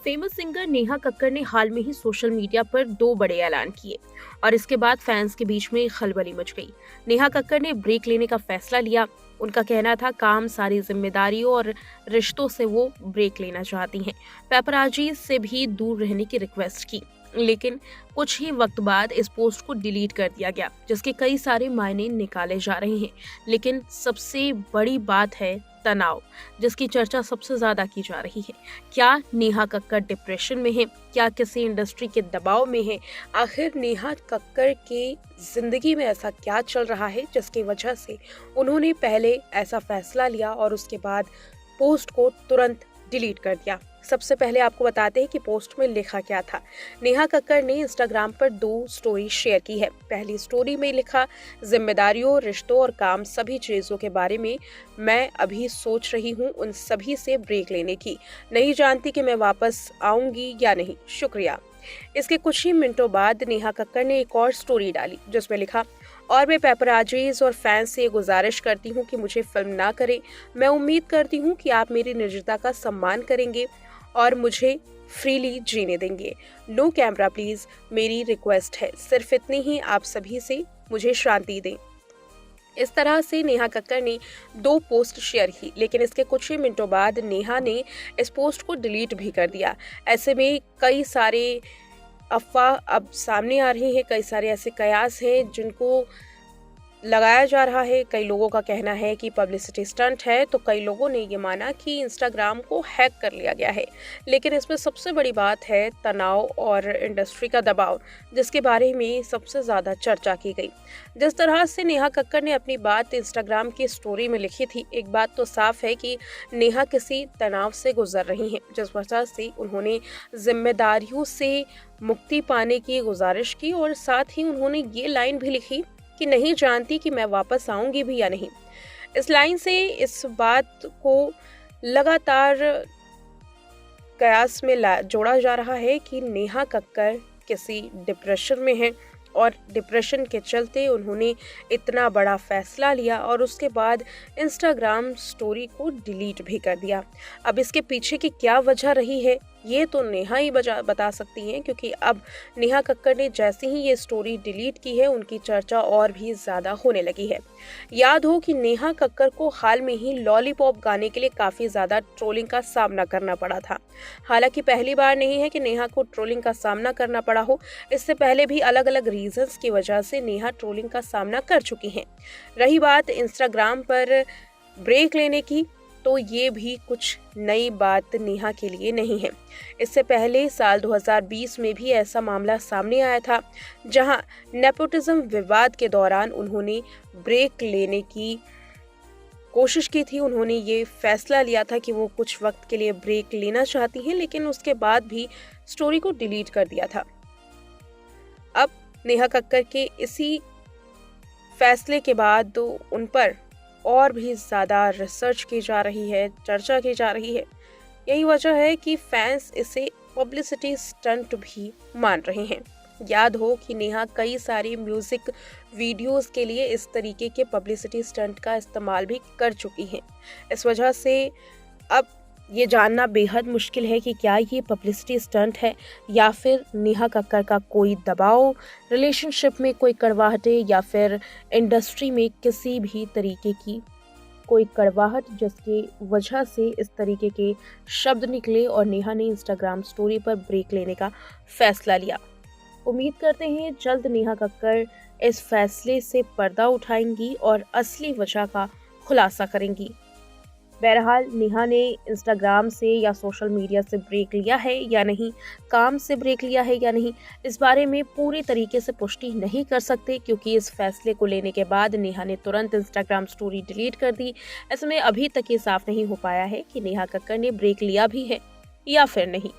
Famous singer Neha Kakkar ने हाल में ही social media पर दो बड़े ऐलान किए और इसके बाद फैंस के बीच में खलबली मच गई। नेहा कक्कड़ ने ब्रेक लेने का फैसला लिया। उनका कहना था काम, सारी जिम्मेदारियों और रिश्तों से वो ब्रेक लेना चाहती हैं। पेपराजी से भी दूर रहने की रिक्वेस्ट की, लेकिन कुछ ही वक्त बाद इस पोस्ट को डिलीट कर दिया गया, जिसके कई सारे मायने निकाले जा रहे हैं। लेकिन सबसे बड़ी बात है तनाव, जिसकी चर्चा सबसे ज्यादा की जा रही है। क्या नेहा कक्कड़ डिप्रेशन में है? क्या किसी इंडस्ट्री के दबाव में है? आखिर नेहा कक्कड़ की जिंदगी में ऐसा क्या चल रहा है जिसकी वजह से उन्होंने पहले ऐसा फैसला लिया और उसके बाद पोस्ट को तुरंत डिलीट कर दिया। सबसे पहले आपको बताते हैं कि पोस्ट में लिखा क्या था। नेहा कक्कड़ ने इंस्टाग्राम पर दो स्टोरी शेयर की है। पहली स्टोरी में लिखा, जिम्मेदारियों, रिश्तों और काम सभी चीजों के बारे में मैं अभी सोच रही हूँ उन सभी से ब्रेक लेने की। नहीं जानती कि मैं वापस आऊंगी या नहीं, शुक्रिया। इसके कुछ ही मिनटों बाद नेहा कक्कड़ ने एक और स्टोरी डाली जिसमें लिखा, और मैं पेपराजीज और फैंस से गुजारिश करती हूँ कि मुझे फिल्म ना करें। मैं उम्मीद करती हूँ कि आप मेरी निजता का सम्मान करेंगे और मुझे फ्रीली जीने देंगे। नो कैमरा प्लीज, मेरी रिक्वेस्ट है, सिर्फ इतनी ही आप सभी से मुझे शांति दें। इस तरह से नेहा कक्कड़ ने दो पोस्ट शेयर की, लेकिन इसके कुछ ही मिनटों बाद नेहा ने इस पोस्ट को डिलीट भी कर दिया। ऐसे में कई सारे अफवाह अब सामने आ रही हैं, कई सारे ऐसे कयास हैं जिनको लगाया जा रहा है। कई लोगों का कहना है कि पब्लिसिटी स्टंट है, तो कई लोगों ने ये माना कि इंस्टाग्राम को हैक कर लिया गया है। लेकिन इसमें सबसे बड़ी बात है तनाव और इंडस्ट्री का दबाव, जिसके बारे में सबसे ज़्यादा चर्चा की गई। जिस तरह से नेहा कक्कड़ ने अपनी बात इंस्टाग्राम की स्टोरी में लिखी थी, एक बात तो साफ है कि नेहा किसी तनाव से गुजर रही हैं, जिस वजह से उन्होंने जिम्मेदारियों से मुक्ति पाने की गुजारिश की और साथ ही उन्होंने ये लाइन भी लिखी कि नहीं जानती कि मैं वापस आऊंगी भी या नहीं। इस लाइन से इस बात को लगातार कयास में जोड़ा जा रहा है कि नेहा कक्कड़ किसी डिप्रेशन में है और डिप्रेशन के चलते उन्होंने इतना बड़ा फैसला लिया और उसके बाद इंस्टाग्राम स्टोरी को डिलीट भी कर दिया। अब इसके पीछे की क्या वजह रही है ये तो नेहा ही बता सकती हैं, क्योंकि अब नेहा कक्कड़ ने जैसे ही ये स्टोरी डिलीट की है उनकी चर्चा और भी ज़्यादा होने लगी है। याद हो कि नेहा कक्कड़ को हाल में ही लॉलीपॉप गाने के लिए काफ़ी ज़्यादा ट्रोलिंग का सामना करना पड़ा था। हालांकि पहली बार नहीं है कि नेहा को ट्रोलिंग का सामना करना पड़ा हो, इससे पहले भी अलग अलग रीजंस की वजह से नेहा ट्रोलिंग का सामना कर चुकी हैं। रही बात इंस्टाग्राम पर ब्रेक लेने की, तो ये भी कुछ नई बात नेहा के लिए नहीं है। इससे पहले साल 2020 में भी ऐसा मामला सामने आया था, जहां नेपोटिज्म विवाद के दौरान उन्होंने ब्रेक लेने की कोशिश की थी। उन्होंने ये फैसला लिया था कि वो कुछ वक्त के लिए ब्रेक लेना चाहती हैं, लेकिन उसके बाद भी स्टोरी को डिलीट कर दिया था। अब नेहा कक्कड़ के इसी फैसले के बाद उन पर और भी ज़्यादा रिसर्च की जा रही है, चर्चा की जा रही है। यही वजह है कि फैंस इसे पब्लिसिटी स्टंट भी मान रहे हैं। याद हो कि नेहा कई सारी म्यूजिक वीडियोस के लिए इस तरीके के पब्लिसिटी स्टंट का इस्तेमाल भी कर चुकी हैं। इस वजह से अब ये जानना बेहद मुश्किल है कि क्या ये पब्लिसिटी स्टंट है या फिर नेहा कक्कड़ का कोई दबाव, रिलेशनशिप में कोई कड़वाहटें या फिर इंडस्ट्री में किसी भी तरीके की कोई कड़वाहट जिसकी वजह से इस तरीके के शब्द निकले और नेहा ने इंस्टाग्राम स्टोरी पर ब्रेक लेने का फैसला लिया। उम्मीद करते हैं जल्द नेहा कक्कड़ इस फैसले से पर्दा उठाएंगी और असली वजह का खुलासा करेंगी। बहरहाल नेहा ने इंस्टाग्राम से या सोशल मीडिया से ब्रेक लिया है या नहीं, काम से ब्रेक लिया है या नहीं, इस बारे में पूरी तरीके से पुष्टि नहीं कर सकते, क्योंकि इस फैसले को लेने के बाद नेहा ने तुरंत इंस्टाग्राम स्टोरी डिलीट कर दी। ऐसे में अभी तक ये साफ नहीं हो पाया है कि नेहा कक्कड़ ने ब्रेक लिया भी है या फिर नहीं।